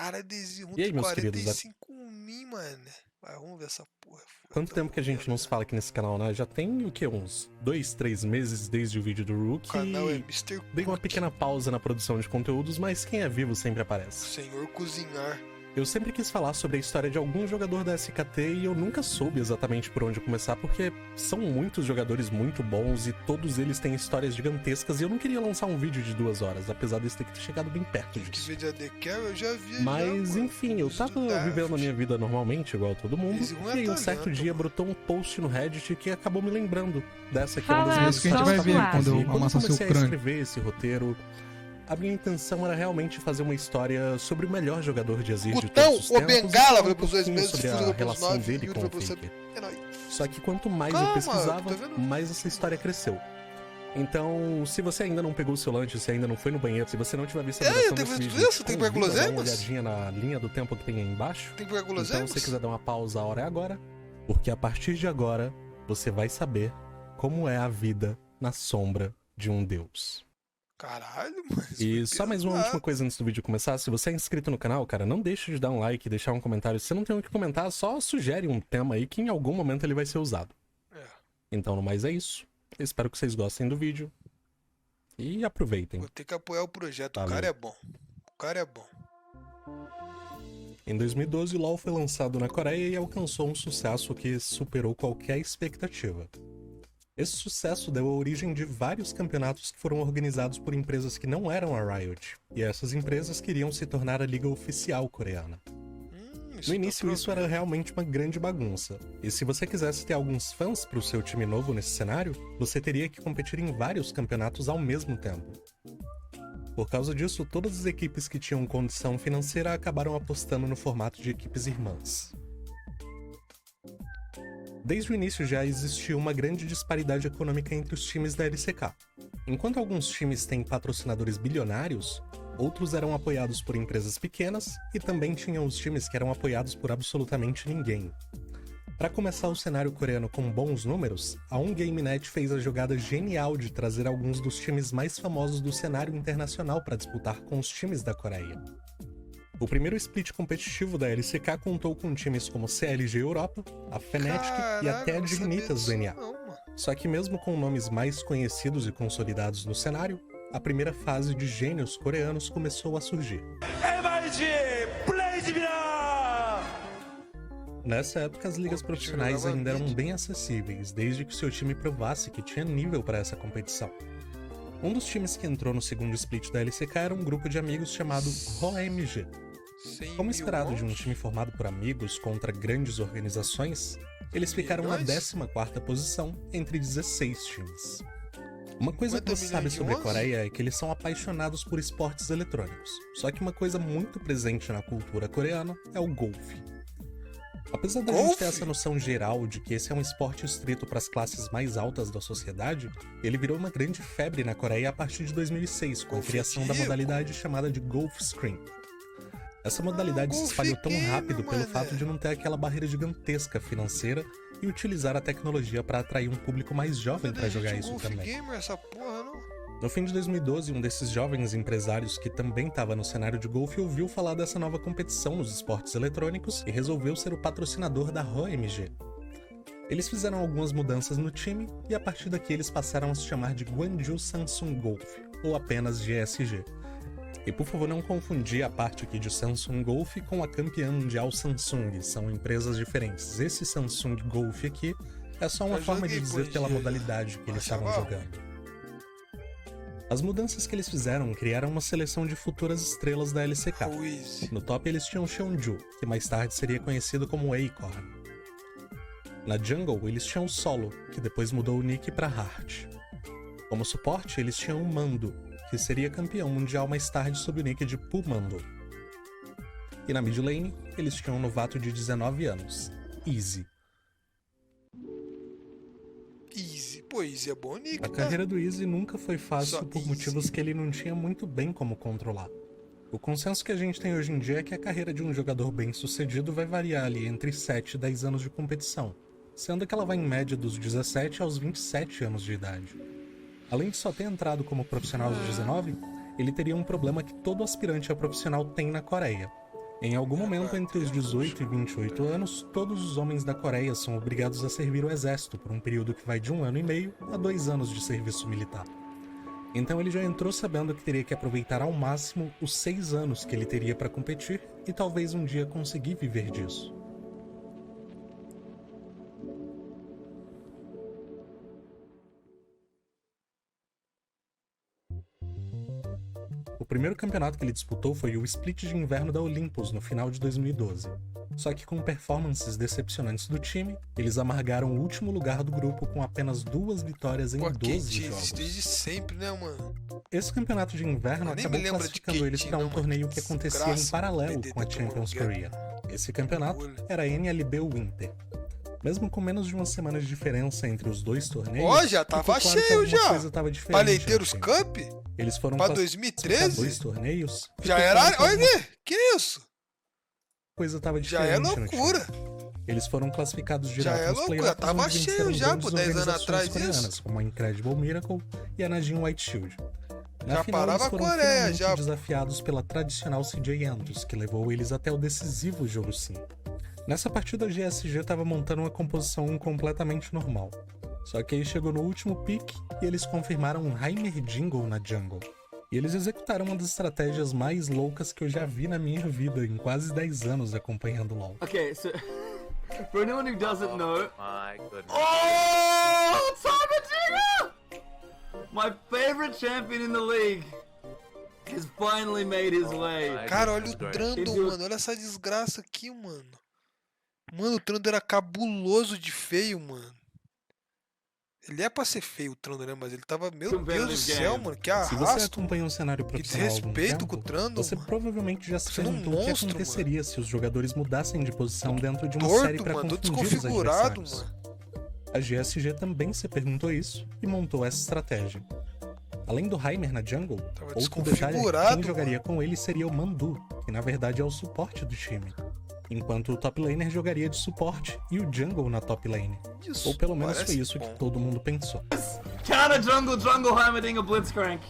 Cara, desde E aí, meus queridos, 45 mil, mano. Mas vamos ver essa porra. quanto tempo que a gente não se fala aqui nesse canal, né? Já tem o quê? Uns 2, 3 meses desde o vídeo do O Rookie. canal é Mr. Dei uma Cook, pequena pausa na produção de conteúdos, mas quem é vivo sempre aparece. Senhor Cozinhar. Eu sempre quis falar sobre a história de algum jogador da SKT e eu nunca soube exatamente por onde começar, porque são muitos jogadores muito bons e todos eles têm histórias gigantescas e eu não queria lançar um vídeo de 2 horas, apesar desse ter chegado bem perto Tive que disso. ver de AD Carry, eu já vi. Mas já, enfim, eu tava vivendo a minha vida normalmente, igual todo mundo, Esse não é e aí um certo talento, dia mano. brotou um post no Reddit que acabou me lembrando dessa que é uma Fala, das minhas isso que a gente vai ver favoritas. quando eu E quando eu amassar seu comecei a crânio. escrever esse roteiro, a minha intenção era realmente fazer uma história sobre o melhor jogador de Azir de Gutão, todos os o tempos, Bengala, e falar foi pros 2 pouquinho meses, sobre Fusa a foi pros relação 9, dele Yuri com foi o pros Faker. 7. É nóis. Só que quanto mais Calma, eu pesquisava, tá vendo? mais essa história cresceu. Então, se você ainda não pegou o seu lanche, se ainda não foi no banheiro, se você não tiver visto a duração tem desse que ver vídeo, tudo isso? Tem que convido a dar uma guloseimas? olhadinha na linha do tempo que tem aí embaixo. Tem que pegar Então, guloseimas? se você quiser dar uma pausa, a hora é agora, porque a partir de agora, você vai saber como é a vida na sombra de um deus. Caralho, mano. isso E foi só mais uma pesado. última coisa antes do vídeo começar, se você é inscrito no canal, cara, não deixe de dar um like e deixar um comentário. Se você não tem o que comentar, só sugere um tema aí que em algum momento ele vai ser usado. É, Então, no mais é isso. Espero que vocês gostem do vídeo. E aproveitem. vou ter que apoiar o projeto. Valeu. O cara é bom. O cara é bom. Em 2012, LoL foi lançado na Coreia e alcançou um sucesso que superou qualquer expectativa. Esse sucesso deu a origem de vários campeonatos que foram organizados por empresas que não eram a Riot, e essas empresas queriam se tornar a liga oficial coreana. No início, isso era realmente uma grande bagunça, e se você quisesse ter alguns fãs para o seu time novo nesse cenário, você teria que competir em vários campeonatos ao mesmo tempo. Por causa disso, todas as equipes que tinham condição financeira acabaram apostando no formato de equipes irmãs. Desde o início já existia uma grande disparidade econômica entre os times da LCK. Enquanto alguns times têm patrocinadores bilionários, outros eram apoiados por empresas pequenas e também tinham os times que eram apoiados por absolutamente ninguém. Para começar o cenário coreano com bons números, a OnGameNet fez a jogada genial de trazer alguns dos times mais famosos do cenário internacional para disputar com os times da Coreia. O primeiro split competitivo da LCK contou com times como CLG Europa, a Fnatic e até a Dignitas do NA. Só que mesmo com nomes mais conhecidos e consolidados no cenário, a primeira fase de gênios coreanos começou a surgir. Nessa época, as ligas profissionais ainda eram bem acessíveis, desde que seu time provasse que tinha nível para essa competição. Um dos times que entrou no segundo split da LCK era um grupo de amigos chamado ROMG. Como esperado de um time formado por amigos contra grandes organizações, eles ficaram na 14ª posição entre 16 times. Uma coisa que você sabe sobre a Coreia é que eles são apaixonados por esportes eletrônicos, só que uma coisa muito presente na cultura coreana é o golfe. Apesar da gente ter essa noção geral de que esse é um esporte estrito para as classes mais altas da sociedade, ele virou uma grande febre na Coreia a partir de 2006, com a criação da modalidade chamada de Golf Screen. Essa modalidade se espalhou tão rápido pelo fato de não ter aquela barreira gigantesca financeira e utilizar a tecnologia para atrair um público mais jovem para jogar isso também. No fim de 2012, um desses jovens empresários que também estava no cenário de golfe ouviu falar dessa nova competição nos esportes eletrônicos e resolveu ser o patrocinador da ROMG. Eles fizeram algumas mudanças no time e a partir daqui eles passaram a se chamar de Gwangju Samsung Golf, ou apenas GSG. E por favor não confundir a parte aqui de Samsung Golf com a campeã mundial Samsung, são empresas diferentes. Esse Samsung Golf aqui é só uma forma de dizer pela modalidade que eles estavam jogando. As mudanças que eles fizeram criaram uma seleção de futuras estrelas da LCK. No top eles tinham Seonju, que mais tarde seria conhecido como Acorn. Na jungle eles tinham Solo, que depois mudou o nick para Heart. Como suporte eles tinham Mando, que seria campeão mundial mais tarde sob o nick de Pumando. E na mid lane eles tinham um novato de 19 anos, Easy. Pô, Easy é bom, Nick. A carreira do Easy nunca foi fácil por motivos que ele não tinha muito bem como controlar. O consenso que a gente tem hoje em dia é que a carreira de um jogador bem sucedido vai variar ali entre 7 e 10 anos de competição, sendo que ela vai em média dos 17 aos 27 anos de idade. Além de só ter entrado como profissional aos 19, ele teria um problema que todo aspirante a profissional tem na Coreia. Em algum momento entre os 18 e 28 anos, todos os homens da Coreia são obrigados a servir o exército por um período que vai de 1 ano e meio a 2 anos de serviço militar. Então ele já entrou sabendo que teria que aproveitar ao máximo os 6 anos que ele teria para competir e talvez um dia conseguir viver disso. O primeiro campeonato que ele disputou foi o Split de Inverno da Olympus no final de 2012. Só que com performances decepcionantes do time, eles amargaram o último lugar do grupo com apenas 2 vitórias em 12 jogos. Desde sempre, né, mano? Esse campeonato de inverno acabou classificando eles para um torneio que acontecia em paralelo com a Champions Korea. Esse campeonato era a NLB Winter. Mesmo com menos de uma semana de diferença entre os 2 torneios, ó, já tava claro cheio já. Paleteiros aqui. Cup? Eles foram pra para 2013? 2 torneios. Já era, olha, que isso? Coisa tava já diferente. Já é loucura. Eles foram classificados direto já é nos loucura. Tava cheio já, por 10 anos atrás coreanas, como a Incredible Miracle e a Najin White Shield. Na já final, parava eles foram a Coreia, já desafiados pela tradicional CJ Entus, que levou eles até o decisivo jogo 5. Nessa partida, a GSG estava montando uma composição completamente normal. Só que aí chegou no último pick e eles confirmaram um Heimer Jingle na jungle. E eles executaram uma das estratégias mais loucas que eu já vi na minha vida em quase 10 anos acompanhando LoL. Okay, so for anyone who doesn't know, my goodness. Oh, Heimer Jingle! My favorite champion in the league has finally made his way. Cara, olha o Trundle, mano. Olha essa desgraça aqui, mano. Mano, o Trundle era cabuloso de feio, mano. Ele é pra ser feio o Trundle, né? Mas ele tava... Meu Deus do céu, mano. Que arrasto. Se você acompanha um cenário profissional que desrespeito com o tempo, Trundle, você mano. provavelmente já se perguntou o que aconteceria, mano, se os jogadores mudassem de posição dentro de uma torto, série pra mano, confundir os adversários. A GSG também se perguntou isso e montou essa estratégia. Além do Heimer na jungle, outro detalhe é que quem jogaria com ele seria o Mandu, que na verdade é o suporte do time. Enquanto o top laner jogaria de suporte e o jungle na top lane. Isso, ou pelo menos foi isso que todo mundo pensou. Counter jungle Heimerdinger Blitzcrank.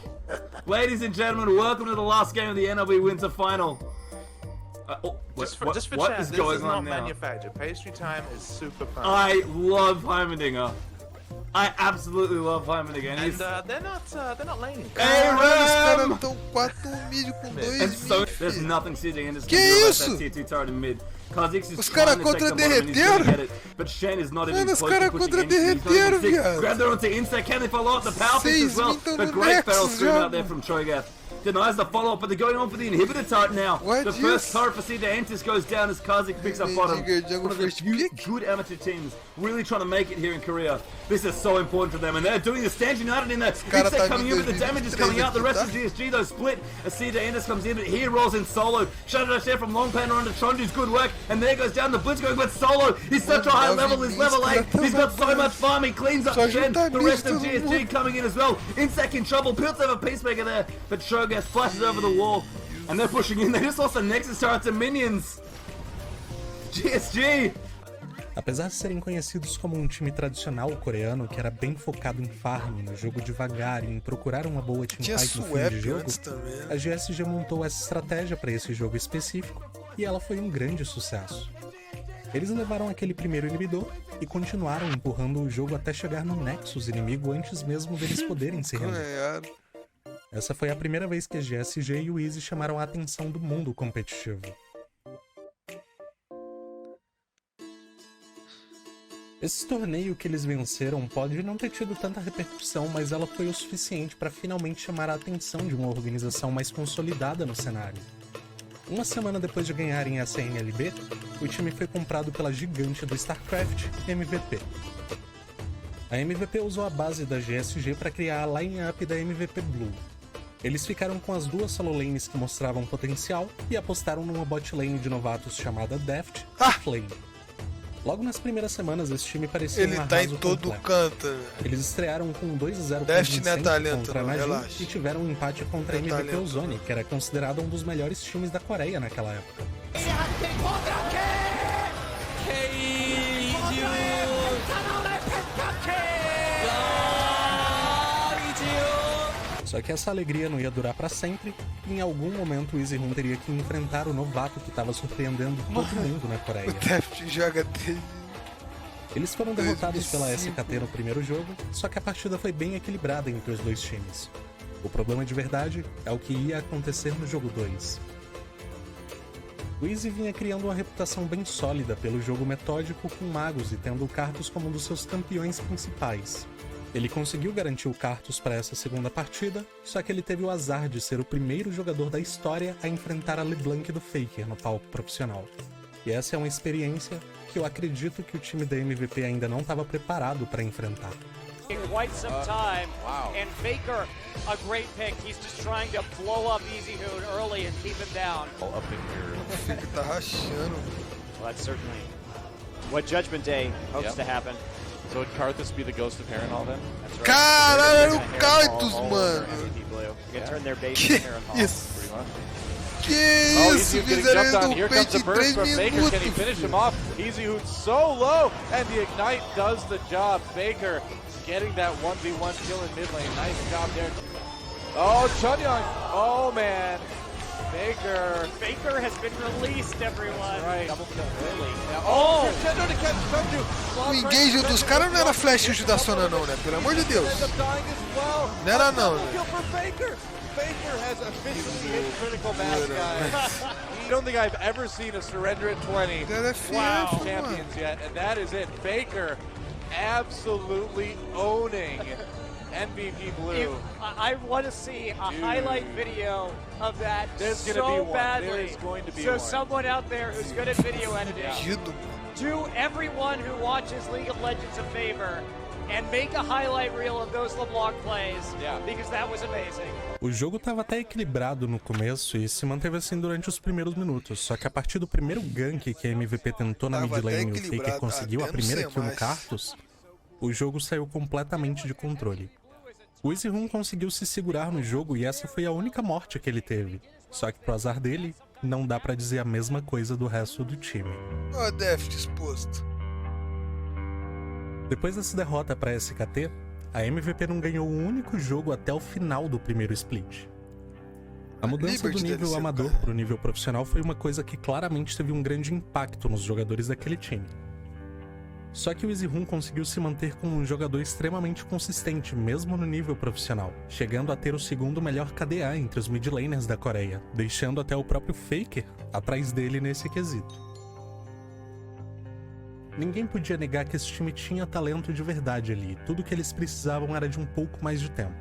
Ladies and gentlemen, welcome to the last game of the NLB Winter Final. Just for what chat, is this going is not on now? manufactured. Pastry time is super fun. I love Heimerdinger. I absolutely love Heimerdinger. And they're not laning. Caralho, os caras tão 4 mid com 2 And so, mid, there's filho. nothing CJ in this Que game isso? that tier 2 turret in mid. Kha'Zix is Os caras trying to take contra the bottom and he's gonna derreteram. get it, but Shen is not even Mano, os close caras to pushing contra in. He's not even derreteram, sick. viado. Grab their onto Insta, can they follow up the power piece as well? 6 mid tão The no great barrel Nexus scream já, out there mano. from Cho'Gath. Denies the follow-up, but they're going on for the inhibitor turret now. What The is- first turret for CJ Antis goes down as Kha'Zix picks up bottom. Heimerdinger jungle One of the first few pick. good amateur teams really trying to make it here in Korea. This is so important to them, and they're doing the Stand United in there. cara Insta tá coming in, but the 2023 damage is coming out. The rest tá? of GSG though split as CJ Antis comes in, but he rolls in solo. Shadow Dash there from Long Pan onto Trondu's good work, and there goes down the Blitz going but solo. He's such a high level, he's level 8. He's got so much farm, he cleans up Só Shen. junta The rest of misto, GSG mano. coming in as well. Insec in trouble, Pilts have a Peacemaker there, but Shogas flashes over the wall. And they're pushing in, they just lost the Nexus turret to minions. GSG! Apesar de serem conhecidos como um time tradicional coreano que era bem focado em farm, no jogo devagar e em procurar uma boa Tinha teamfight no fim de swap jogo, antes também, né? a GSG montou essa estratégia para esse jogo específico e ela foi um grande sucesso. Eles levaram aquele primeiro inibidor e continuaram empurrando o jogo até chegar no Nexus inimigo antes mesmo deles poderem se render. Ganharam. Essa foi a primeira vez que a GSG e o Easy chamaram a atenção do mundo competitivo. Esse torneio que eles venceram pode não ter tido tanta repercussão, mas ela foi o suficiente para finalmente chamar a atenção de uma organização mais consolidada no cenário. Uma semana depois de ganharem essa NLB, o time foi comprado pela gigante do StarCraft, MVP. A MVP usou a base da GSG para criar a line-up da MVP Blue. Eles ficaram com as 2 solo lanes que mostravam potencial e apostaram numa bot lane de novatos chamada Deft e Flame. Logo nas primeiras semanas, esse time parecia Ele um tá arraso em todo completo. canto. Eles estrearam com 2-0 Deft não é convincente talento, contra a não, Najin relaxa. e tiveram um empate contra a Não é MVP talento, Ozone, não. que era considerado um dos melhores times da Coreia naquela época. Só que essa alegria não ia durar pra sempre, e em algum momento o EasyRoom teria que enfrentar o novato que tava surpreendendo todo mundo na Coreia. O Deft joga desde... Eles foram derrotados pela SKT no primeiro jogo, só que a partida foi bem equilibrada entre os dois times. O problema de verdade é o que ia acontecer no jogo 2. O Easy vinha criando uma reputação bem sólida pelo jogo metódico com magos e tendo o Karthus como um dos seus campeões principais. Ele conseguiu garantir o Karthus para essa segunda partida, só que ele teve o azar de ser o primeiro jogador da história a enfrentar a LeBlanc do Faker no palco profissional. E essa é uma experiência que eu acredito que o time da MVP ainda não estava preparado para enfrentar. Quite some time, and Faker, a great pick. He's just trying to blow up EasyHoon early and keep him down. Up in here. O Faker tá rachando. Well, that's certainly what Judgment Day hopes to happen. So would Karthus be the ghost of Harrenhal then? That's right. Caralho, They're o gonna Karthus, all over mano. MVP Blue. They're gonna turn their base Que to Harrenhal. isso? Pretty much. Que Oh, isso? EasyHoon getting Fizeram jumped on. ele Here no comes peito the em burst 3 from Faker. minutos. Can he finish him off? EasyHoon so low, and the Ignite does the job. Faker getting that 1v1 kill in mid lane. Nice job there. Oh, Chunyong. Oh, man. Faker has been released, everyone. Right. Double kill early. Oh, Crescendo to catch Chunju. O engage dos caras não era flash ult da Sona não, né? Pelo amor de Deus. Não era não, né? Kill for Faker. Faker has officially hit critical mass, guys. I don't think I've ever seen a surrender at 20 Era FF, mano. champions yet, and that is it. Faker absolutely owning MVP Blue. I want to see a highlight video of that. There's gonna so be one. badly. There's going to be so one. someone out there who's good at video editing, Fudido, do everyone who watches League of Legends a favor and make a highlight reel of those LeBlanc plays, because that was amazing. O jogo estava até equilibrado no começo e se manteve assim durante os primeiros minutos, só que a partir do primeiro gank que a MVP tentou na mid lane e o Faker conseguiu a primeira kill no Karthus, o jogo saiu completamente de controle. O EasyRoom conseguiu se segurar no jogo e essa foi a única morte que ele teve, só que pro azar dele, não dá pra dizer a mesma coisa do resto do time. Ó, oh, Deft exposto. Depois dessa derrota para a SKT, a MVP não ganhou um único jogo até o final do primeiro split. A mudança do nível amador para o nível profissional foi uma coisa que claramente teve um grande impacto nos jogadores daquele time. Só que o EasyRoom conseguiu se manter como um jogador extremamente consistente mesmo no nível profissional, chegando a ter o segundo melhor KDA entre os mid laners da Coreia, deixando até o próprio Faker atrás dele nesse quesito. Ninguém podia negar que esse time tinha talento de verdade ali, tudo que eles precisavam era de um pouco mais de tempo.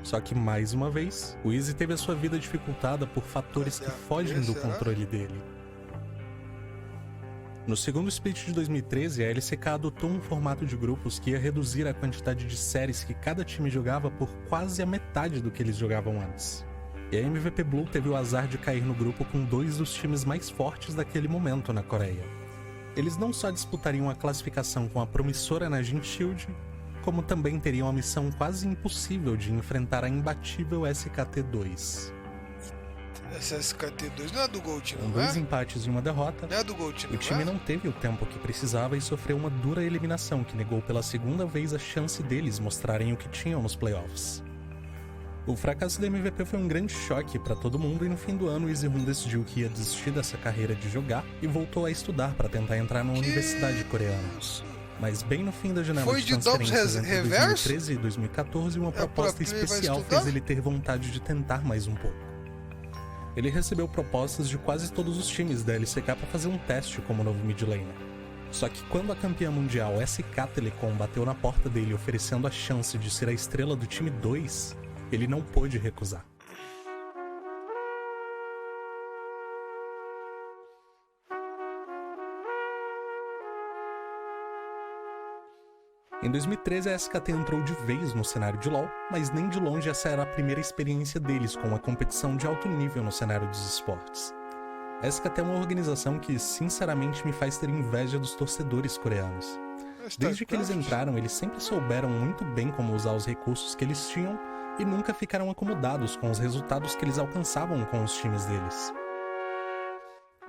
Só que, mais uma vez, o Easy teve a sua vida dificultada por fatores que fogem do controle dele. No segundo split de 2013, a LCK adotou um formato de grupos que ia reduzir a quantidade de séries que cada time jogava por quase a metade do que eles jogavam antes. E a MVP Blue teve o azar de cair no grupo com dois dos times mais fortes daquele momento na Coreia. Eles não só disputariam a classificação com a promissora Najin Shield, como também teriam a missão quase impossível de enfrentar a imbatível SKT2. Essa SKT2 não é do Gold, não Com é? 2 empates e uma derrota, Não é do Gold, não o time é? não teve o tempo que precisava e sofreu uma dura eliminação que negou pela segunda vez a chance deles mostrarem o que tinham nos playoffs. O fracasso da MVP foi um grande choque para todo mundo e no fim do ano o EasyRoom decidiu que ia desistir dessa carreira de jogar e voltou a estudar para tentar entrar numa universidade coreana. Mas bem no fim da janela Foi de de Dobbs transferências entre reverso? 2013 e 2014, uma proposta player vai especial estudar? fez ele ter vontade de tentar mais um pouco. Ele recebeu propostas de quase todos os times da LCK para fazer um teste como novo mid laner. Só que quando a campeã mundial SK Telecom bateu na porta dele oferecendo a chance de ser a estrela do time 2, ele não pôde recusar. Em 2013, a SKT entrou de vez no cenário de LoL, mas nem de longe essa era a primeira experiência deles com uma competição de alto nível no cenário dos esportes. A SKT é uma organização que, sinceramente, me faz ter inveja dos torcedores coreanos. Desde que eles entraram, eles sempre souberam muito bem como usar os recursos que eles tinham e nunca ficaram acomodados com os resultados que eles alcançavam com os times deles.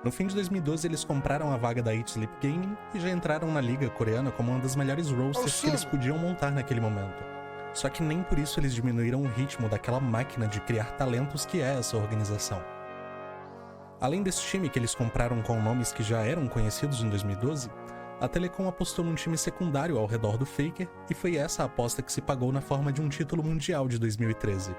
No fim de 2012, eles compraram a vaga da Eat Sleep Gaming e já entraram na liga coreana como uma das melhores rosters que eles podiam montar naquele momento. Só que nem por isso eles diminuíram o ritmo daquela máquina de criar talentos que é essa organização. Além desse time que eles compraram com nomes que já eram conhecidos em 2012, a Telecom apostou num time secundário ao redor do Faker e foi essa a aposta que se pagou na forma de um título mundial de 2013.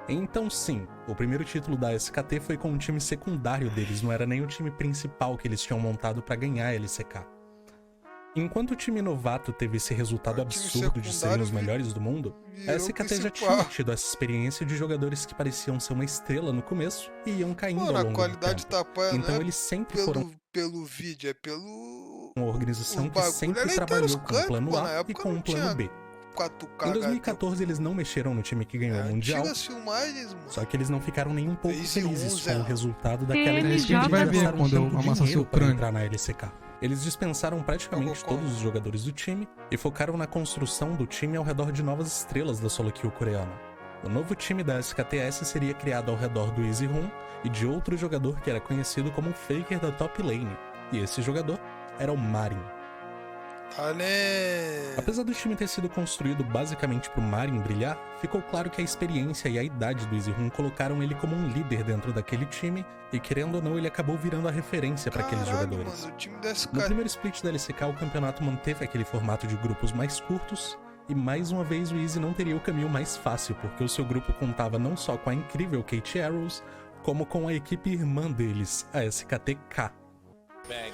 Então sim, o primeiro título da SKT foi com um time secundário deles, não era nem o time principal que eles tinham montado para ganhar a LCK. Enquanto o time novato teve esse resultado absurdo de serem os melhores do mundo, a SKT já tinha tido essa experiência de jogadores que pareciam ser uma estrela no começo e iam caindo ao longo do tempo. Então eles sempre foram pelo vídeo, é pelo... uma organização que sempre trabalhou com um plano A e com um plano B. Em 2014 eles não mexeram no time que ganhou o Mundial, só que eles não ficaram nem um pouco felizes com o resultado daquela equipe. A gente vai ver quando eu amassar seu crânio entrar na LCK. Eles dispensaram praticamente todos os jogadores do time e focaram na construção do time ao redor de novas estrelas da solo queue coreana. O novo time da SKTS seria criado ao redor do EasyHoon e de outro jogador que era conhecido como o Faker da top lane, e esse jogador era o Marin. Apesar do time ter sido construído basicamente pro Marin brilhar, ficou claro que a experiência e a idade do EasyHoon colocaram ele como um líder dentro daquele time, e querendo ou não ele acabou virando a referência para aqueles jogadores. Mano, o time da SK... No primeiro split da LCK o campeonato manteve aquele formato de grupos mais curtos, e mais uma vez o Easy não teria o caminho mais fácil, porque o seu grupo contava não só com a incrível KT Arrows, como com a equipe irmã deles, a SKT-K. Bang.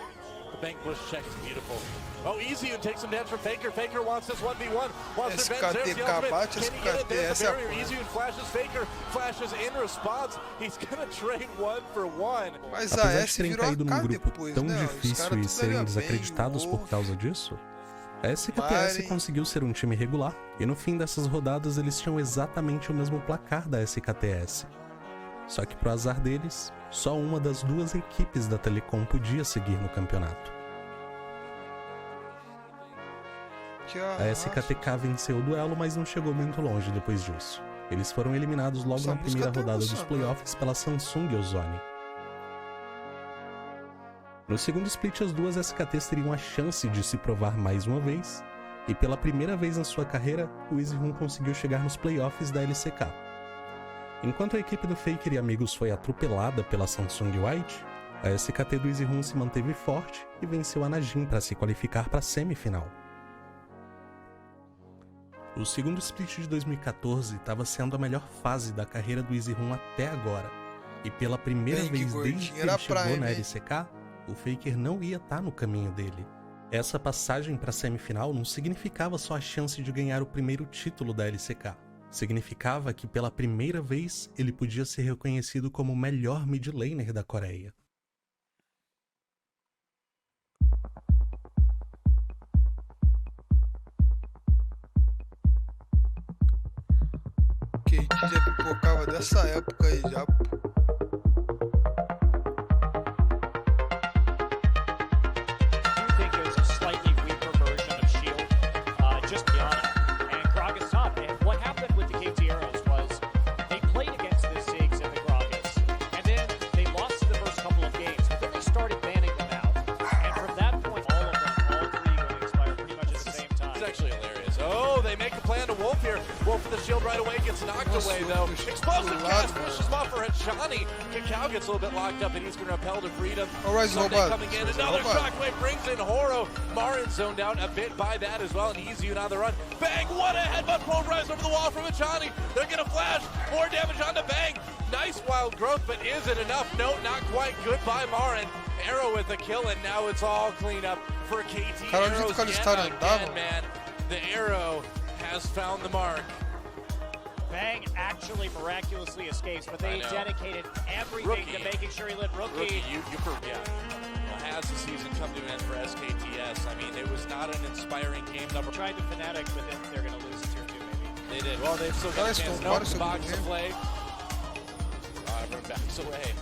The bank push check is beautiful. Oh, Easy who takes him down from Faker. Faker wants this 1v1. Wants to advance. There's the ultimate. Can he get it? There's the barrier. Easy who flashes Faker. Flashes in response. He's gonna trade 1-for-1. Mas apesar a de terem caído num grupo tão difícil e serem desacreditados por causa disso, a SKTS conseguiu ser um time regular, e no fim dessas rodadas eles tinham exatamente o mesmo placar da SKTS. Só que pro azar deles, só uma das duas equipes da Telecom podia seguir no campeonato. A SKTK venceu o duelo, mas não chegou muito longe depois disso. Eles foram eliminados logo na primeira rodada dos playoffs pela Samsung Ozone. No segundo split, as duas SKTs teriam a chance de se provar mais uma vez, e pela primeira vez na sua carreira, o EasyHoon conseguiu chegar nos playoffs da LCK. Enquanto a equipe do Faker e amigos foi atropelada pela Samsung White, a SKT do EasyHoon se manteve forte e venceu a Najin para se qualificar para a semifinal. O segundo split de 2014 estava sendo a melhor fase da carreira do EasyHoon até agora, e pela primeira vez desde que ele chegou na LCK, o Faker não ia estar no caminho dele. Essa passagem para a semifinal não significava só a chance de ganhar o primeiro título da LCK. Significava que pela primeira vez ele podia ser reconhecido como o melhor mid laner da Coreia. KT já pipocava dessa época aí já. Away though. Explosive cast pushes him off for Hachani. Kakao gets a little bit locked up and he's going to repel to freedom. Sunday coming in. Another shockwave brings in Horo. Marin zoned out a bit by that as well, and Easy on the run. Bang! What a headbutt pulverized over the wall from Hachani. They're going to flash. More damage on the Bang. Nice wild growth, but is it enough? No, not quite. Goodbye, Marin. Arrow with the kill, and now it's all clean up for KT. Arrows again, man. The Arrow has found the mark. Bang actually miraculously escapes, but they dedicated everything to making sure he lived. Rookie. You forget. Well, has the season come to an end for SKTS? I mean, it was not an inspiring game number. Tried to Fnatic, but then they're going to lose it here too, maybe. They did. Well, they've still got a chance. No, the box to play. Everyone backs away.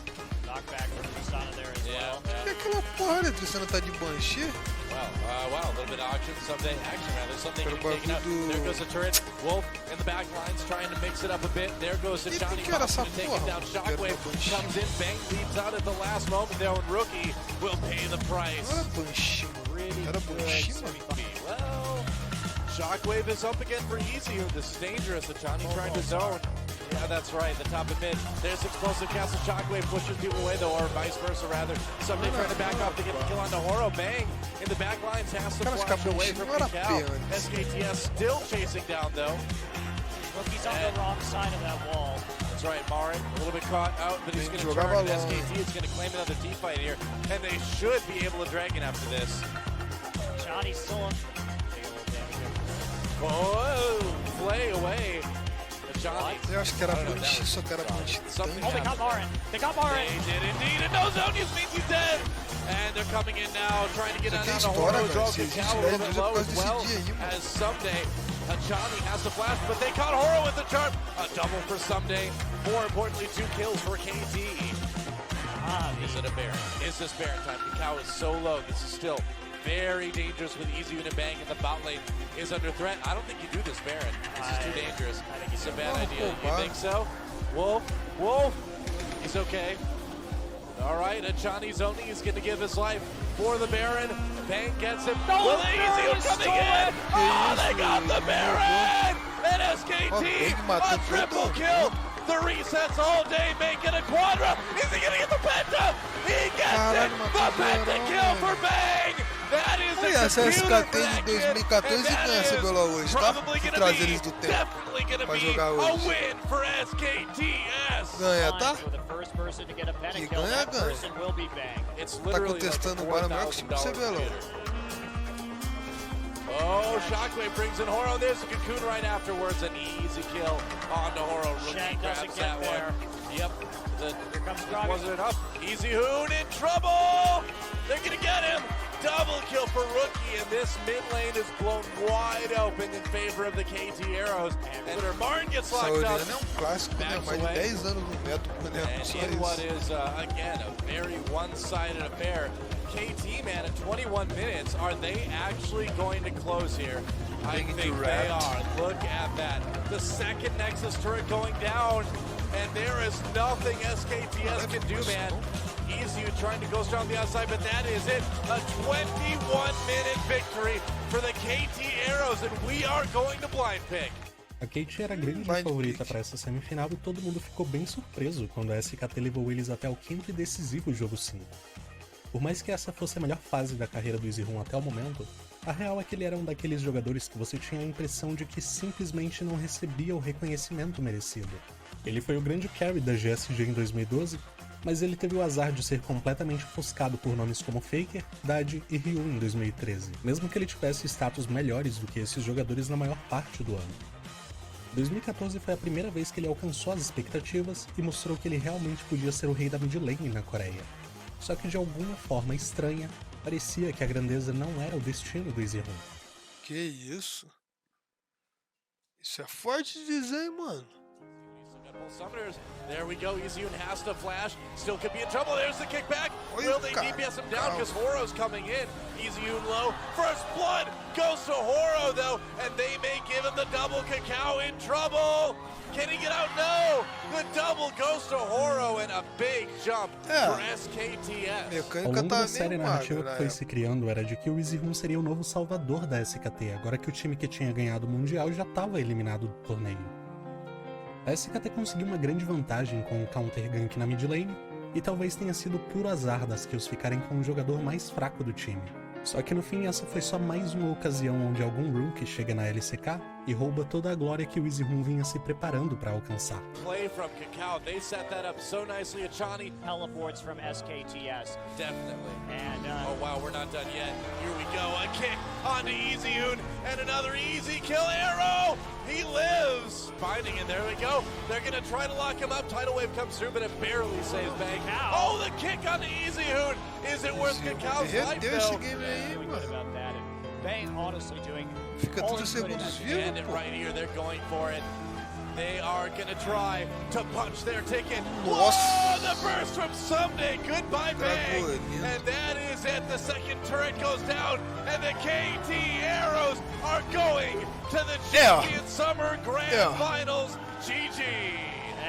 Knockback from Tristana there as well. Que aquela porra, né? Tristana tá de Banshee. Wow, a little bit of action, someday action rather, something getting taken out. There goes the turret. Wolf in the back lines trying to mix it up a bit. There goes the Johnny Cox to take it down. Shockwave comes in, Bang leads out at the last moment there, and Rookie will pay the price. Era Banshee, pretty era Banshee, mano. Well, Shockwave is up again for Easy. This is dangerous. Johnny trying to zone. Yeah, that's right. The top of mid. There's explosive cast. Shockwave pushes people away though, or vice versa rather. Somebody trying to back off to get the kill on Horo. Bang in the back lines has to flash away from Kakao. SKTS still chasing down though. Rookie's on the wrong side of that wall. That's right, Marin, a little bit caught out, but he's going to turn. SKT is going to claim another T-fight here, and they should be able to drag it after this. Johnny's still on. Oh, play away. Johnny. Eu acho que era punch, só que era punch. Oh, they got Marin. They got Marin. They did indeed, and no zone use means he's dead. And they're coming in now, trying to get down to Horo. Kakao a little bit low as well as Someday. Johnny has to flash, but they caught Horo with the charm. A double for Someday. More importantly, 2 kills for KT. Is it a Baron? Is this Baron time? Kakao is so low. This is still very dangerous with Easy and Bang, and the bot lane is under threat. I don't think you do this Baron. This is too dangerous. I think it's a bad idea. You think so? Wolf, he's okay. All right, Johnny Zoni is going to give his life for the Baron. Bang gets him. No, Easy coming in. Oh, they got the Baron! And SKT, a triple kill. The resets all day, making a quadra. Is he going to get the penta? He gets it. The penta kill for Bang. That is a essa SKT de 2014 ganha CBLOL hoje, tá? Se trazer eles do tempo pra jogar hoje. Ganha, tá? Que ganha, ganha. Tá contestando o Baron melhor que o time do CBLOL. Oh, Shockwave brings in Horo. There's a Cocoon right afterwards. An easy kill on to Horo. Rookie grabs that one. Yep. Wasn't enough. Easy Hoon in trouble. They're going to get him. Double kill for Rookie, and this mid lane is blown wide open in favor of the KT Arrows. And Martin gets locked up. É clássico, né? Mais de 10 anos no método, and in what is, again, a very one-sided affair. KT, man, at 21 minutes, are they actually going to close here? I think they are. Look at that. The second Nexus turret going down, and there is nothing SKTS can do, man. Easy trying to ghost around the outside, but that is it. A 21-minute victory for the KT Arrows, and we are going to blind pick. A KT era a grande favorita para essa semifinal e todo mundo ficou bem surpreso quando a SKT levou eles até o quinto e decisivo jogo 5. Por mais que essa fosse a melhor fase da carreira do EasyRoom até o momento, a real é que ele era um daqueles jogadores que você tinha a impressão de que simplesmente não recebia o reconhecimento merecido. Ele foi o grande carry da GSG em 2012, mas ele teve o azar de ser completamente ofuscado por nomes como Faker, Dad e Ryu em 2013, mesmo que ele tivesse status melhores do que esses jogadores na maior parte do ano. 2014 foi a primeira vez que ele alcançou as expectativas e mostrou que ele realmente podia ser o rei da mid lane na Coreia. Só que de alguma forma estranha, parecia que a grandeza não era o destino do EasyRoom. Que isso? Isso é forte de dizer, mano. Summoners. There we go. Easyun has to flash. Still could be in trouble. There's the kickback. Will they DPS him down because Horo's coming in? Easyun low. First blood goes to Horo though, and they may give him the double. Kakao in trouble. Can he get out? No. The double goes to Horo and a big jump for SKTS. Ao longo da série, a narrativa que foi se criando era de que o EasyRoom seria o novo salvador da SKT, agora que o time que tinha ganhado o Mundial já estava eliminado do torneio. A SKT conseguiu uma grande vantagem com o counter gank na mid lane, e talvez tenha sido puro azar das kills ficarem com o jogador mais fraco do time. Só que no fim essa foi só mais uma ocasião onde algum rookie chega na LCK e rouba toda a glória que o EasyRoom vinha se preparando para alcançar. Play from Kakao. They set that up so nicely. Achani teleports from SKTS. Definitely. And oh wow, we're not done yet. Here we go. A kick onto Easyun and another easy kill arrow. He lives. Finding it. There we go. They're gonna try to lock him up. Tidal wave comes through, but it barely saves Bang. Oh, the kick onto Easyun. Is it worth Kakao's life though? Really good about that. And Bang honestly doing. Fica todos segundos vivos. And right here, they're going for it. They are gonna try to punch their ticket. Whoa, the burst from Someday. Goodbye, Bang. And that is it. The second turret goes down, and the KT Arrows are going to the Champion Summer Grand Finals. GG.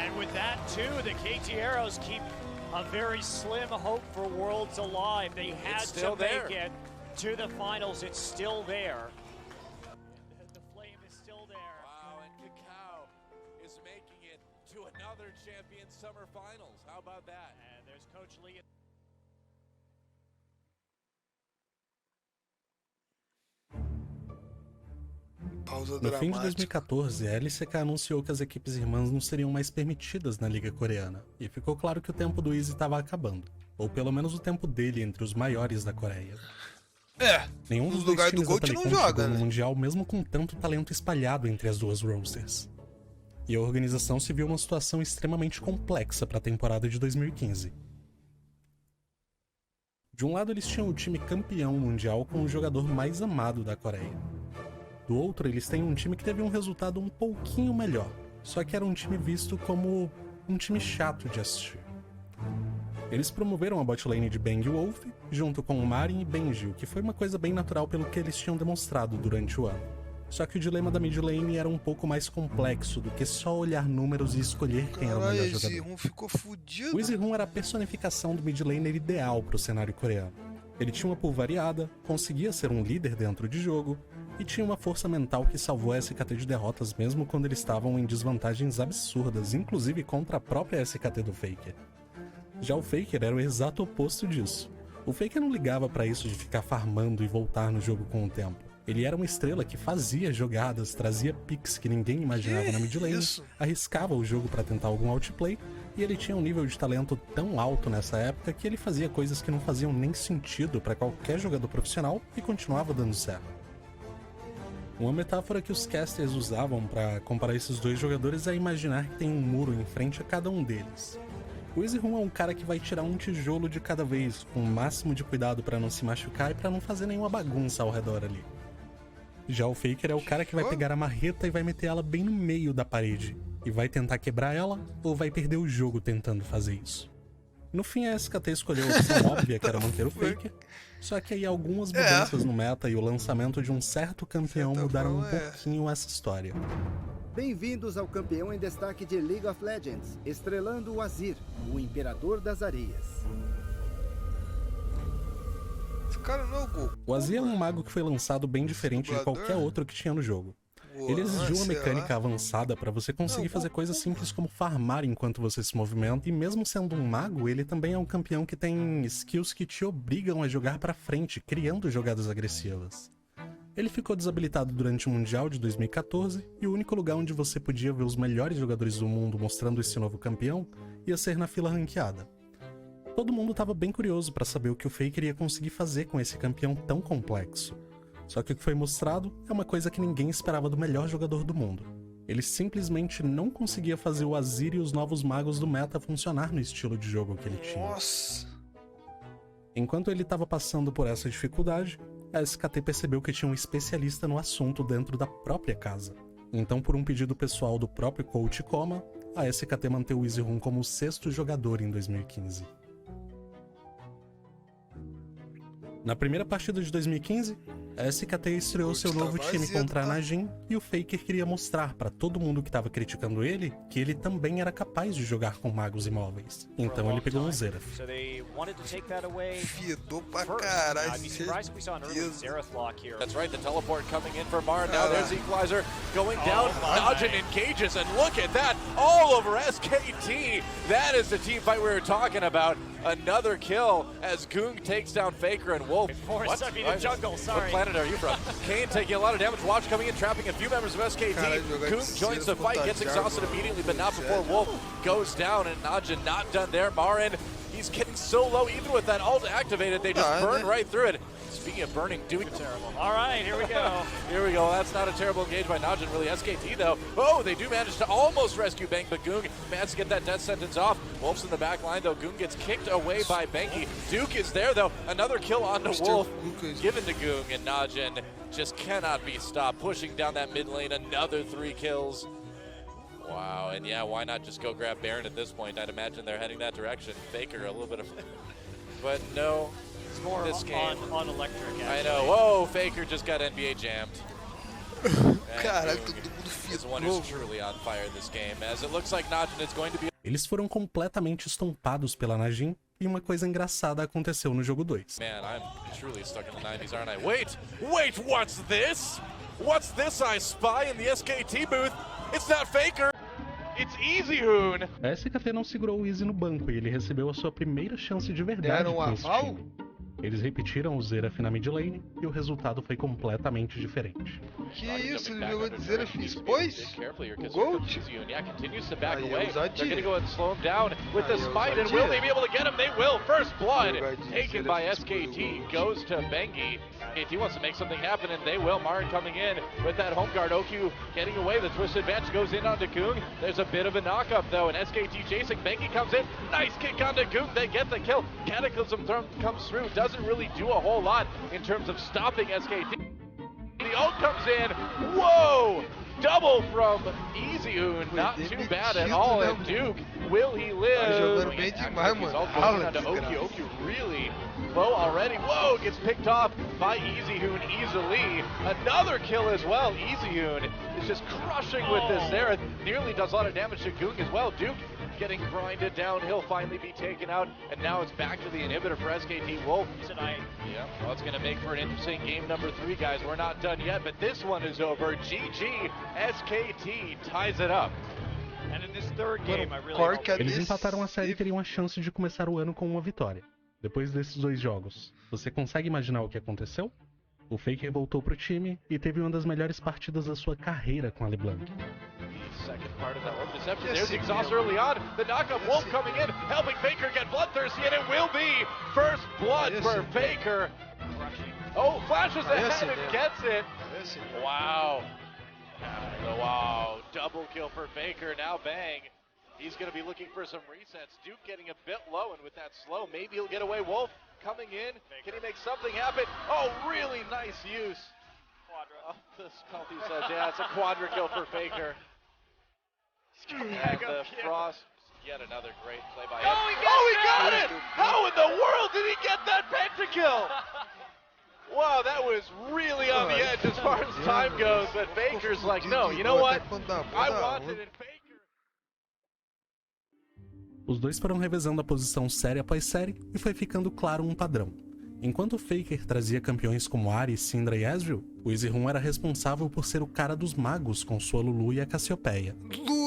And with that too, the KT Arrows keep a very slim hope for Worlds alive. They had to make it to the finals. It's still there. Summer Finals. How about that? And there's Coach Lee. No fim de 2014, a LCK anunciou que as equipes irmãs não seriam mais permitidas na Liga Coreana, e ficou claro que o tempo do Easy estava acabando, ou pelo menos o tempo dele entre os maiores da Coreia. Nenhum dos dois times da Telecom chegou no Mundial, mesmo com tanto talento espalhado entre as duas rosters. E a organização se viu uma situação extremamente complexa para a temporada de 2015. De um lado, eles tinham o time campeão mundial com o jogador mais amado da Coreia. Do outro, eles têm um time que teve um resultado um pouquinho melhor, só que era um time visto como um time chato de assistir. Eles promoveram a botlane de Bang Wolf, junto com o Marin e Benji, o que foi uma coisa bem natural pelo que eles tinham demonstrado durante o ano. Só que o dilema da mid lane era um pouco mais complexo do que só olhar números e escolher quem era o melhor jogador. O Easy ficou fudido. O Easy era a personificação do mid laner ideal para o cenário coreano. Ele tinha uma pool variada, conseguia ser um líder dentro de jogo, e tinha uma força mental que salvou a SKT de derrotas mesmo quando eles estavam em desvantagens absurdas, inclusive contra a própria SKT do Faker. Já o Faker era o exato oposto disso. O Faker não ligava pra isso de ficar farmando e voltar no jogo com o tempo. Ele era uma estrela que fazia jogadas, trazia picks que ninguém imaginava na mid lane, arriscava o jogo pra tentar algum outplay, e ele tinha um nível de talento tão alto nessa época que ele fazia coisas que não faziam nem sentido pra qualquer jogador profissional e continuava dando certo. Uma metáfora que os casters usavam para comparar esses dois jogadores é imaginar que tem um muro em frente a cada um deles. O Easy é um cara que vai tirar um tijolo de cada vez, com o máximo de cuidado para não se machucar e para não fazer nenhuma bagunça ao redor ali. Já o Faker é o cara que vai pegar a marreta e vai meter ela bem no meio da parede, e vai tentar quebrar ela ou vai perder o jogo tentando fazer isso. No fim, a SKT escolheu a opção óbvia, que era manter o Faker, só que aí algumas mudanças no meta e o lançamento de um certo campeão mudaram um pouquinho essa história. Bem-vindos ao campeão em destaque de League of Legends, estrelando o Azir, o Imperador das Areias. Esse cara não é o Goku. O Azir é um mago que foi lançado bem diferente de qualquer outro que tinha no jogo. Ele exigiu uma mecânica avançada para você conseguir fazer coisas simples como farmar enquanto você se movimenta, e mesmo sendo um mago, ele também é um campeão que tem skills que te obrigam a jogar para frente, criando jogadas agressivas. Ele ficou desabilitado durante o Mundial de 2014, e o único lugar onde você podia ver os melhores jogadores do mundo mostrando esse novo campeão ia ser na fila ranqueada. Todo mundo estava bem curioso para saber o que o Faker ia conseguir fazer com esse campeão tão complexo. Só que o que foi mostrado é uma coisa que ninguém esperava do melhor jogador do mundo. Ele simplesmente não conseguia fazer o Azir e os novos magos do meta funcionar no estilo de jogo que ele tinha. Nossa! Enquanto ele estava passando por essa dificuldade, a SKT percebeu que tinha um especialista no assunto dentro da própria casa. Então, por um pedido pessoal do próprio coach Koma, a SKT manteve o Easy como o 6º jogador em 2015. Na primeira partida de 2015, a SKT estreou seu novo time contra a Najin, e o Faker queria mostrar pra todo mundo que tava criticando ele que ele também era capaz de jogar com magos imóveis. Então ele pegou um Xerath. Fiedou pra caralho. That's right, the teleport coming in for Mar. Now there's Equalizer going down. Najin engages, and look at that, all over SKT. That is the team fight we were talking about. Another kill as Goong takes down Faker and Wolf. What planet are you from? Kane taking a lot of damage. Watch coming in, trapping a few members of SKT. Goong joins the fight, gets exhausted immediately, but not before Wolf goes down, and Najin not done there. Marin, he's getting so low, even with that ult activated, they just burn right through it. Speaking of burning, doing terrible. All right, here we go. Here we go. That's not a terrible engage by Najin, really. SKT, though. Oh, they do manage to almost rescue Bang, but Goong managed to get that death sentence off. Wolf's in the back line, though. Goong gets kicked away by Benki. Duke is there, though. Another kill on the Wolf, given to Goong, and Najin just cannot be stopped. Pushing down that mid lane, another 3 kills. Wow, and yeah, why not just go grab Baron at this point? I'd imagine they're heading that direction. Faker, a little bit of... But no... More this game on electric, actually. I know. Whoa, Faker just got NBA jammed. Caralho, todo mundo fiedou. This one is truly on fire this game, as it looks like Najin is going to be... Eles foram completamente estompados pela Najin, e uma coisa engraçada aconteceu no jogo 2. Man, I'm truly stuck in the 90s, aren't I? Wait, what's this? What's this I spy in the SKT booth? It's not Faker. It's EasyHoon. A SKT não segurou o Easy no banco e ele recebeu a sua primeira chance de verdade com esse time. Eles repetiram o Xerath na mid lane e o resultado foi completamente diferente. Que isso, ele jogou de Xerath depois? O Gold? Aí é ousadia. They're gonna go and slow him down with the smite, and will they be able to get him? They will. First blood taken by SKT goes to Bengi. SKT wants to make something happen, and they will. Marin coming in with that home guard. OQ getting away. The twist advantage goes in onto Goong. There's a bit of a knock-up, though, and SKT chasing. Bengi comes in. Nice kick onto Goong. They get the kill. Cataclysm comes through. Doesn't really do a whole lot in terms of stopping SKT. The ult comes in. Whoa! Double from EasyHoon. Not too bad at all. And Duke, will he live? Jogando bem demais, mano. OQ really low already. Whoa, gets picked off by EasyHoon easily. Another kill as well. EasyHoon is just crushing with this Xerath. Nearly does a lot of damage to Goong as well. Duke getting grinded down. He'll finally be taken out. And now it's back to the inhibitor for SKT Wolf tonight. Yeah, well, it's going to make for an interesting game number 3, guys. We're not done yet, but this one is over. GG. SKT ties it up. And in this third game, I really Eles empataram a série e teriam a chance de começar o ano com uma vitória. Depois desses 2 jogos, você consegue imaginar o que aconteceu? O Faker voltou pro time e teve uma das melhores partidas da sua carreira com a LeBlanc. Second part of that one deception. There's the exhaust early on. The knockup Wolf coming in, helping Faker get bloodthirsty, and it will be first blood for Faker. Oh, flashes ahead and gets it. Wow. Wow. Double kill for Faker. Now Bang. He's going to be looking for some resets. Duke getting a bit low, and with that slow, maybe he'll get away. Wolf coming in. Can he make something happen? Oh, really nice use. Of the Smelty said, yeah, it's a quadra kill for Faker. And the Frost, yet another great play by him. Oh, he got it! How in the world did he get that pentakill? Wow, that was really on the edge as far as time goes, but Faker's like, no, you know what? I wanted it, Faker. Os dois foram revezando a posição série após série e foi ficando claro um padrão. Enquanto o Faker trazia campeões como Ahri, Syndra e Ezreal, o EasyHoon era responsável por ser o cara dos magos com sua Lulu e a Cassiopeia.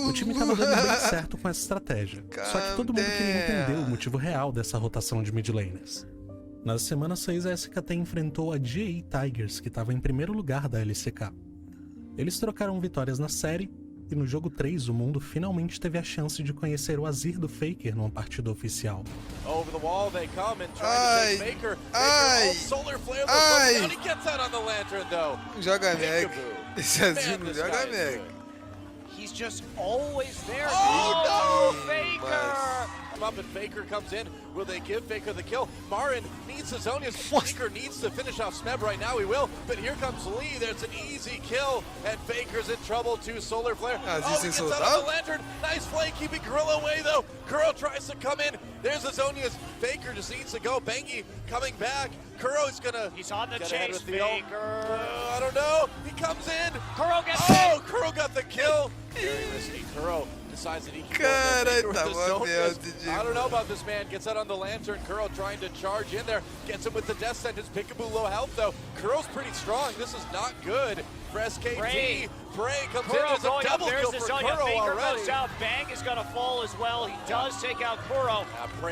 O time estava dando bem certo com essa estratégia, só que todo mundo queria entender o motivo real dessa rotação de mid laners. Na semana 6, a SKT enfrentou a GA Tigers, que estava em primeiro lugar da LCK. Eles trocaram vitórias na série, e no jogo 3 o mundo finalmente teve a chance de conhecer o Azir do Faker numa partida oficial. Over the wall they come and try to take Faker. Faker, solar flare, but he gets out on the lantern though. Joga Meg. Esse Azir não joga Meg. He's just always there. Oh no, Faker! Up and Faker comes in. Will they give Faker the kill? Marin needs his Zhonya's. Faker needs to finish off Smeb right now. He will. But here comes Lee. There's an easy kill. And Faker's in trouble too. Solar Flare. Oh, he gets out of the lantern. Nice play keeping Gorilla away though. Kuro tries to come in. There's the Zhonya's. Faker just needs to go. Bengi coming back. Kuro's gonna. He's on the chase, Faker. I don't know. He comes in. Kuro gets Kuro got the kill. Very risky. Kuro decides that he can go with the I don't know about this man. Gets out on the lantern. Kuro trying to charge in there. Gets him with the death sentence. Peekaboo low health though. Kuro's pretty strong. This is not good for SKT. Bray comes in. There's a double kill for Kuro Faker already. goes down. Bang is going to fall as well. He does take out Kuro.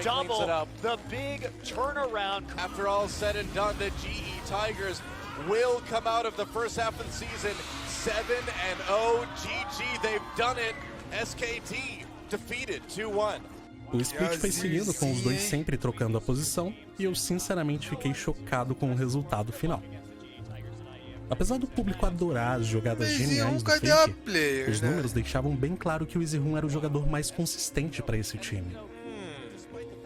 Double the big turnaround. After all said and done, the GE Tigers will come out of the first half of the season 7-0. GG, they've done it. SKT defeated 2-1. O split foi seguindo com os dois sempre trocando a posição e eu sinceramente fiquei chocado com o resultado final. Apesar do público adorar as jogadas geniais do Faker, os números deixavam bem claro que o EasyHoon era o jogador mais consistente para esse time.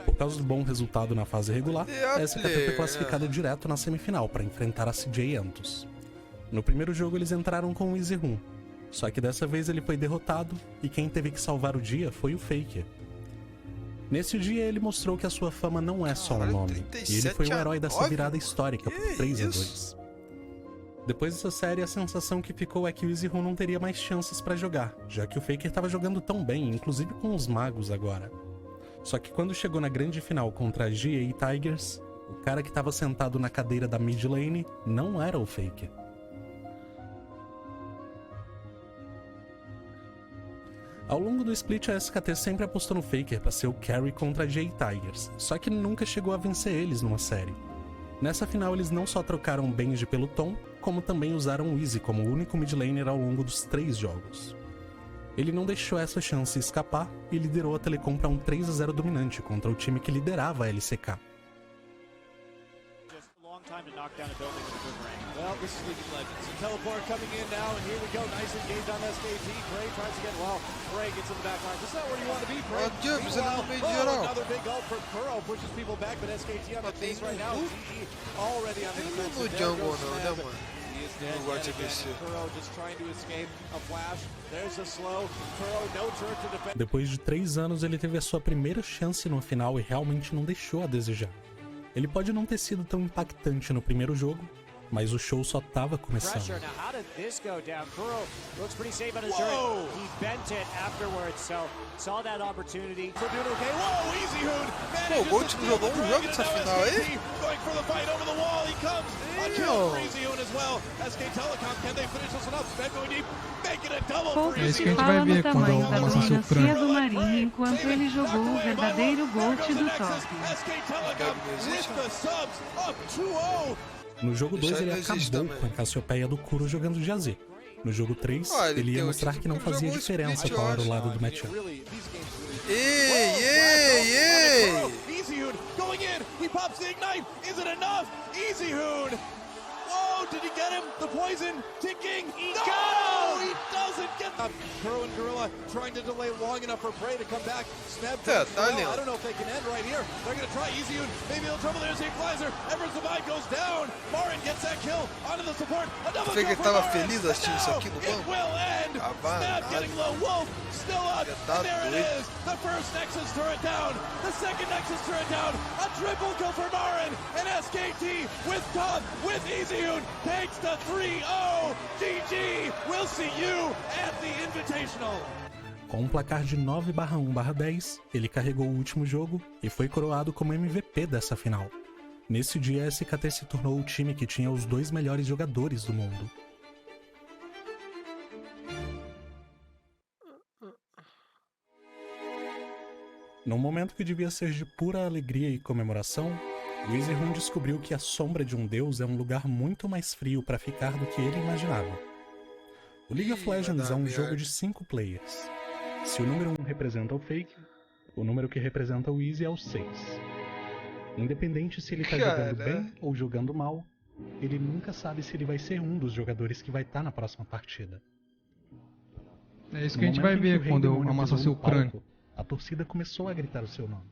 Por causa do bom resultado na fase regular, a SKT foi classificada direto na semifinal para enfrentar a CJ Entus. No primeiro jogo eles entraram com o EasyHoon, só que dessa vez ele foi derrotado e quem teve que salvar o dia foi o Faker. Nesse dia ele mostrou que a sua fama não é só um nome, e ele foi o herói dessa virada histórica por 3-2. Depois dessa série, a sensação que ficou é que o EasyHoon não teria mais chances para jogar, já que o Faker estava jogando tão bem, inclusive com os magos agora. Só que quando chegou na grande final contra a GA Tigers, o cara que estava sentado na cadeira da mid lane não era o Faker. Ao longo do split, a SKT sempre apostou no Faker para ser o carry contra a J-Tigers, só que nunca chegou a vencer eles numa série. Nessa final, eles não só trocaram Benji pelo Tom, como também usaram o Easy como o único mid laner ao longo dos 3 jogos. Ele não deixou essa chance escapar e liderou a Telecom para um 3-0 dominante contra o time que liderava a LCK. Well, this is League of Legends. Teleport coming in now, and here we go. Nice engage on SKT. Prey tries to get well. Prey gets in the back line. This is not where you want to be, Prey. Another big ult for Kuro. Pushes people back, but SKT on the base right now. GG already on the defensive. Jungle não, né, mano? He is dead yet again. Kuro just trying to escape a flash. There's a slow. Kuro no turret to defend. Depois de 3 anos, ele teve a sua primeira chance no final e realmente não deixou a desejar. Ele pode não ter sido tão impactante no primeiro jogo, mas o show só tava começando. Pô, o Gold não jogou um jogo dessa final aí? É isso que a gente vai ver quando a nossa surpresa do Marinho enquanto ele jogou o verdadeiro GOAT do top. No jogo 2 ele acabou com a Cassiopeia do Kuro jogando de AZ. No jogo 3, ele ia mostrar que não fazia diferença qual era o lado do matchup. Did he get him? The poison ticking. No! He doesn't get up. Kuro and Gorilla trying to delay long enough for Prey to come back. Snap. I don't know if they can end right here. They're going to try EasyHoon. Maybe they'll trouble. There's a Equalizer. Everyone's Divide goes down. Marin gets that kill onto the support. Another kill for Marin. Feliz assistindo isso aqui no banco. It will end. Snap getting low. Wolf still up. And there it is. The first Nexus turret down. The second Nexus turret down. A triple kill for Marin. And SKT with top with EasyHoon takes the 3-0. GG. We'll see you at the Invitational. Com um placar de 9/1/10, ele carregou o último jogo e foi coroado como MVP dessa final. Nesse dia, a SKT se tornou o time que tinha os 2 melhores jogadores do mundo. Num momento que devia ser de pura alegria e comemoração, o EasyHoon descobriu que a sombra de um deus é um lugar muito mais frio para ficar do que ele imaginava. O League of Legends é um jogo de 5 players. Se o número 1 representa o Fake, o número que representa o Easy é o 6. Independente se ele tá jogando bem ou jogando mal, ele nunca sabe se ele vai ser um dos jogadores que vai estar na próxima partida. É isso que a gente vai ver quando eu amassar seu crânio. A torcida começou a gritar o seu nome.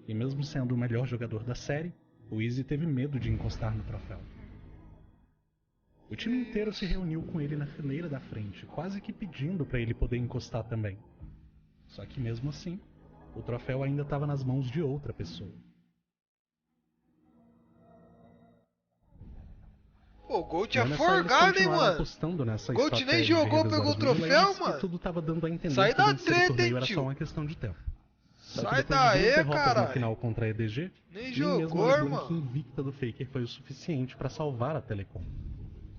E mesmo sendo o melhor jogador da série, o Easy teve medo de encostar no troféu. O time inteiro se reuniu com ele na fileira da frente, quase que pedindo para ele poder encostar também. Só que mesmo assim, o troféu ainda estava nas mãos de outra pessoa. Pô, o Gold tinha forgado, hein, mano? Gold nem jogou, pegou o troféu, mano. Tudo tava dando a entender sai que da treta, hein, era tio? só uma questão de tempo. Sai daí, cara. No final contra a EDG, nem jogou, irmão. A invicta do Faker foi o suficiente para salvar a Telecom.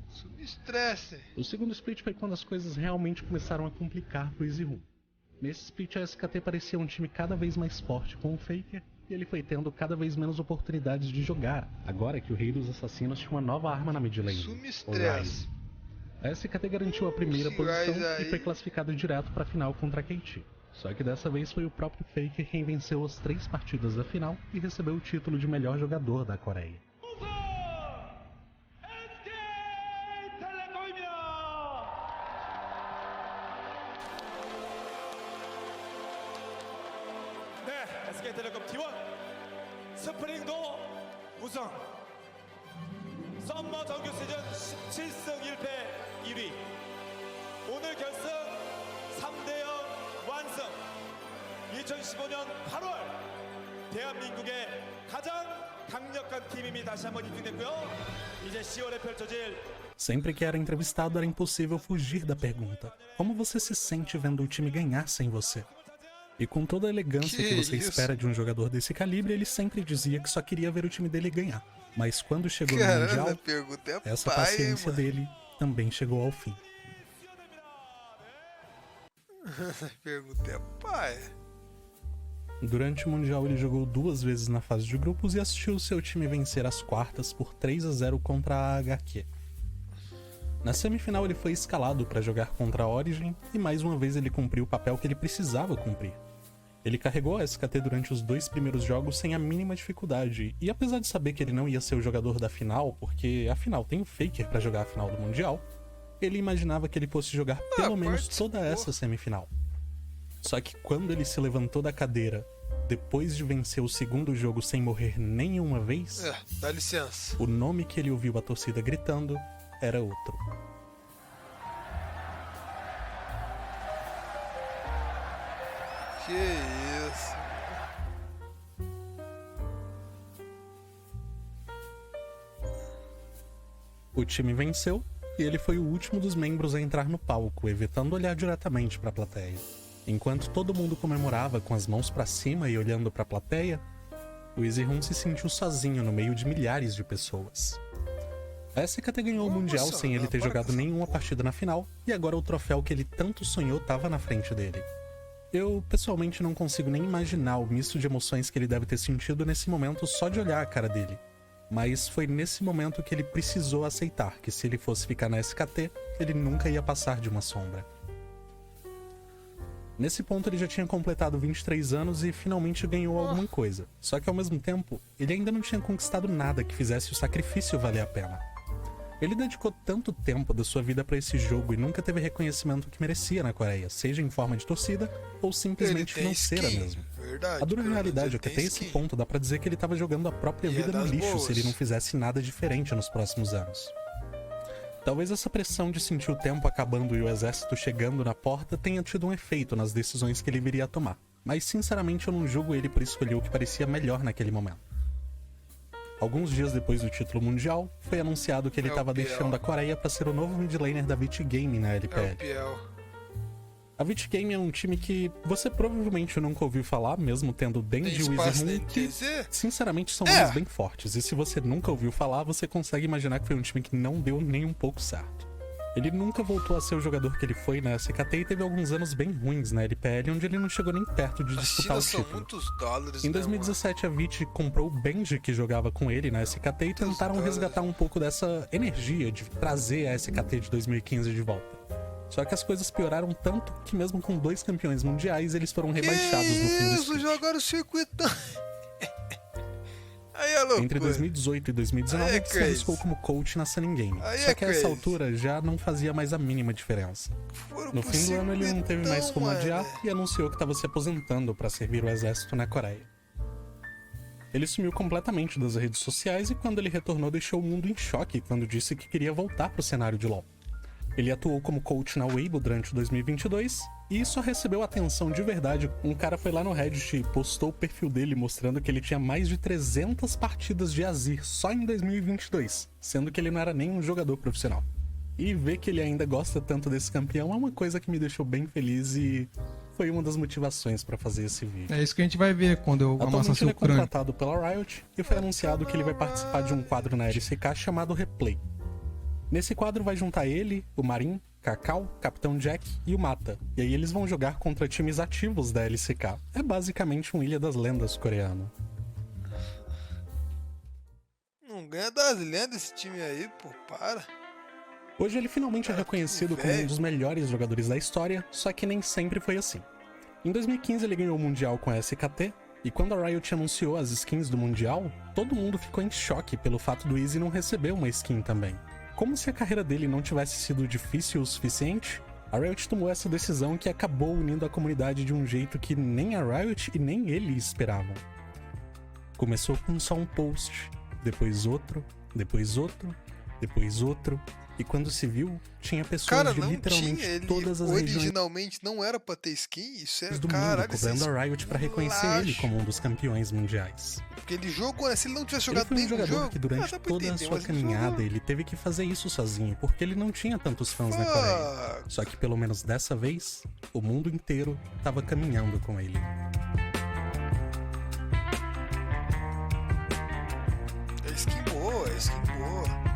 Subestresse. O segundo split foi quando as coisas realmente começaram a complicar pro EasyHoon. Nesse split, a SKT parecia um time cada vez mais forte com o Faker, e ele foi tendo cada vez menos oportunidades de jogar, agora que o Rei dos Assassinos tinha uma nova arma na mid lane, o Ryze. A SKT garantiu a primeira posição e foi classificado direto para a final contra a KT. Só que dessa vez foi o próprio Faker quem venceu as 3 partidas da final e recebeu o título de melhor jogador da Coreia. SK텔레콤 T1 스프링도 우승 썸머 정규 시즌 17승 1패 1위 오늘 결승 3대0 완승 2015년 8월 대한민국의 가장 강력한 팀임이 다시 한번 입증됐고요. 이제 10월에 펼쳐질 Sempre que era entrevistado era impossível fugir da pergunta: como você se sente vendo o time ganhar sem você? E com toda a elegância que você espera de um jogador desse calibre, ele sempre dizia que só queria ver o time dele ganhar. Mas quando chegou no Mundial, essa paciência dele também chegou ao fim. Essa pergunta é pai. Durante o Mundial, ele jogou 2 vezes na fase de grupos e assistiu seu time vencer as quartas por 3-0 contra a HQ. Na semifinal, ele foi escalado para jogar contra a Origin e mais uma vez ele cumpriu o papel que ele precisava cumprir. Ele carregou a SKT durante os 2 primeiros jogos sem a mínima dificuldade, e apesar de saber que ele não ia ser o jogador da final, porque afinal tem o Faker para jogar a final do Mundial, ele imaginava que ele fosse jogar pelo menos toda essa semifinal. Só que quando ele se levantou da cadeira, depois de vencer o segundo jogo sem morrer nenhuma vez, dá licença. O nome que ele ouviu a torcida gritando era outro. Que isso? O time venceu e ele foi o último dos membros a entrar no palco, evitando olhar diretamente para a plateia. Enquanto todo mundo comemorava com as mãos para cima e olhando para a plateia, o EasyRoom se sentiu sozinho no meio de milhares de pessoas. A SKT ganhou o Mundial sem ele ter jogado nenhuma partida na final, e agora o troféu que ele tanto sonhou estava na frente dele. Eu, pessoalmente, não consigo nem imaginar o misto de emoções que ele deve ter sentido nesse momento só de olhar a cara dele. Mas foi nesse momento que ele precisou aceitar que se ele fosse ficar na SKT, ele nunca ia passar de uma sombra. Nesse ponto ele já tinha completado 23 anos e finalmente ganhou alguma coisa. Só que ao mesmo tempo, ele ainda não tinha conquistado nada que fizesse o sacrifício valer a pena. Ele dedicou tanto tempo da sua vida para esse jogo e nunca teve reconhecimento que merecia na Coreia, seja em forma de torcida ou simplesmente financeira mesmo. Verdade, a dura realidade é que até esse ponto dá pra dizer que ele tava jogando a própria vida no lixo se ele não fizesse nada diferente nos próximos anos. Talvez essa pressão de sentir o tempo acabando e o exército chegando na porta tenha tido um efeito nas decisões que ele viria a tomar, mas sinceramente eu não julgo ele por escolher o que parecia melhor naquele momento. Alguns dias depois do título mundial, foi anunciado que ele estava deixando a Coreia para ser o novo mid laner da VIT Gaming na LPL. A VIT Gaming é um time que você provavelmente nunca ouviu falar, mesmo tendo Denji e o EasyRoom, que sinceramente são nomes bem fortes, e se você nunca ouviu falar, você consegue imaginar que foi um time que não deu nem um pouco certo. Ele nunca voltou a ser o jogador que ele foi na SKT e teve alguns anos bem ruins na LPL, onde ele não chegou nem perto de disputar o título. Em 2017, a VIT comprou o Benji, que jogava com ele na SKT, e tentaram resgatar um pouco dessa energia de trazer a SKT de 2015 de volta. Só que as coisas pioraram tanto que mesmo com 2 campeões mundiais, eles foram rebaixados no fim do split. Jogaram o circuito. Aí é loucura. Entre 2018 e 2019, ele se arriscou como coach na Sunning Game. Só que a essa altura já não fazia mais a mínima diferença. No fim do ano ele não teve mais como adiar e anunciou que estava se aposentando para servir o exército na Coreia. Ele sumiu completamente das redes sociais e quando ele retornou deixou o mundo em choque quando disse que queria voltar para o cenário de LoL. Ele atuou como coach na Weibo durante 2022 e só recebeu atenção de verdade. Um cara foi lá no Reddit e postou o perfil dele mostrando que ele tinha mais de 300 partidas de Azir só em 2022, sendo que ele não era nem um jogador profissional. E ver que ele ainda gosta tanto desse campeão é uma coisa que me deixou bem feliz e foi uma das motivações para fazer esse vídeo. É isso que a gente vai ver quando eu amassar seu crânio. Atualmente ele é contratado pela Riot e foi anunciado que ele vai participar de um quadro na LCK chamado Replay. Nesse quadro vai juntar ele, o Marin, Cacau, Capitão Jack e o Mata. E aí eles vão jogar contra times ativos da LCK. É basicamente um Ilha das Lendas coreano. Não ganha das lendas esse time aí, pô, para. Hoje ele finalmente é reconhecido como um dos melhores jogadores da história, só que nem sempre foi assim. Em 2015 ele ganhou o Mundial com a SKT, e quando a Riot anunciou as skins do Mundial, todo mundo ficou em choque pelo fato do Easy não receber uma skin também. Como se a carreira dele não tivesse sido difícil o suficiente, a Riot tomou essa decisão que acabou unindo a comunidade de um jeito que nem a Riot e nem ele esperavam. Começou com só um post, depois outro, depois outro, depois outro, e quando se viu, tinha pessoas de literalmente todas as regiões. Originalmente não era pra ter skin, isso é do mundo cobrando a Riot pra reconhecer ele como um dos campeões mundiais. Porque ele jogou, né? Se ele não tivesse jogado nenhum jogo... Ele foi um jogador que durante toda a sua caminhada ele teve que fazer isso sozinho, porque ele não tinha tantos fãs na Coreia. Só que pelo menos dessa vez, o mundo inteiro tava caminhando com ele. É skin boa, é skin boa.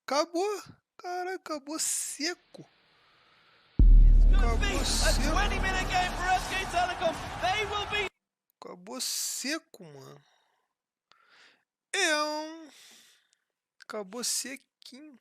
Acabou. Caralho, acabou seco. Acabou seco. Acabou seco, mano. Acabou sequinho.